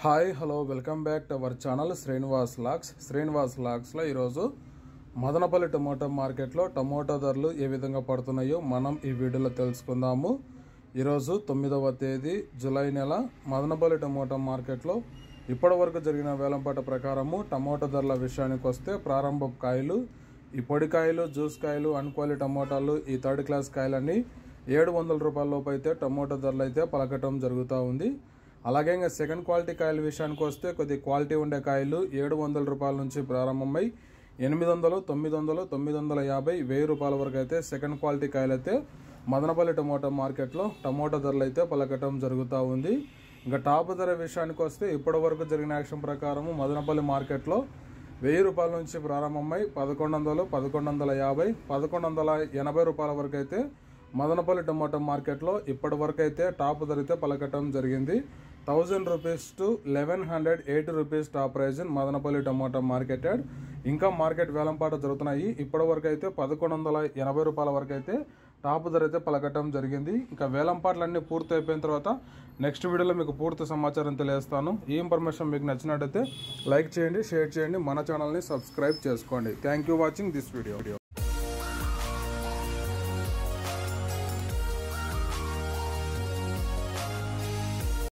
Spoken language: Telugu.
Hi hello welcome back to our channel Srinivas లాక్స్లో ఈరోజు మదనపల్లి టమోటా మార్కెట్లో టమోటా ధరలు ఏ విధంగా పడుతున్నాయో మనం ఈ వీడియోలో తెలుసుకుందాము. ఈరోజు 9వ తేదీ జూలై నెల మదనపల్లి టమోటా మార్కెట్లో ఇప్పటి వరకు జరిగిన వేలంపాట ప్రకారము టమోటా ధరల విషయానికి వస్తే ప్రారంభ కాయలు, ఈ పొడి కాయలు, జ్యూస్ కాయలు, అన్క్వాలిటీ టమోటాలు, ఈ థర్డ్ క్లాస్ కాయలన్నీ 700 రూపాయల లోపు అయితే టమోటా ధరలు అయితే పలకటం జరుగుతూ ఉంది. అలాగే ఇంకా సెకండ్ క్వాలిటీ కాయల విషయానికి వస్తే కొద్ది క్వాలిటీ ఉండే కాయలు 700 రూపాయల నుంచి ప్రారంభమై 800, 900, 950, 1000 రూపాయల వరకు అయితే సెకండ్ క్వాలిటీ కాయలు అయితే మదనపల్లి టమోటా మార్కెట్లో టమోటా ధరలు అయితే పలకటం జరుగుతూ ఉంది. ఇంకా టాప్ ధర విషయానికి వస్తే ఇప్పటి వరకు జరిగిన యాక్షన్ ప్రకారము మదనపల్లి మార్కెట్లో 1000 రూపాయల నుంచి ప్రారంభమై 1100, 1150, 1180 రూపాయల వరకు అయితే మదనపల్లి టమోటా మార్కెట్లో ఇప్పటి వరకు అయితే టాప్ ధర అయితే పలకటం జరిగింది. 1000 rupees to 1180 rupees top price in Madanapalle tomato market yard. ఇంకా మార్కెట్ వేలంపాట జరుగుతున్నాయి. ఇప్పటి వరకు అయితే 1180 రూపాయల వరకు అయితే టాప్ ధర అయితే పలకటం జరిగింది. ఇంకా వేలంపాట్లన్నీ పూర్తి అయిపోయిన తర్వాత నెక్స్ట్ వీడియోలో మీకు పూర్తి సమాచారం తెలియజేస్తాను. ఈ ఇన్ఫర్మేషన్ మీకు నచ్చినట్టయితే లైక్ చేయండి, షేర్ చేయండి, మన ఛానల్ని సబ్స్క్రైబ్ చేసుకోండి. Thank you watching this video.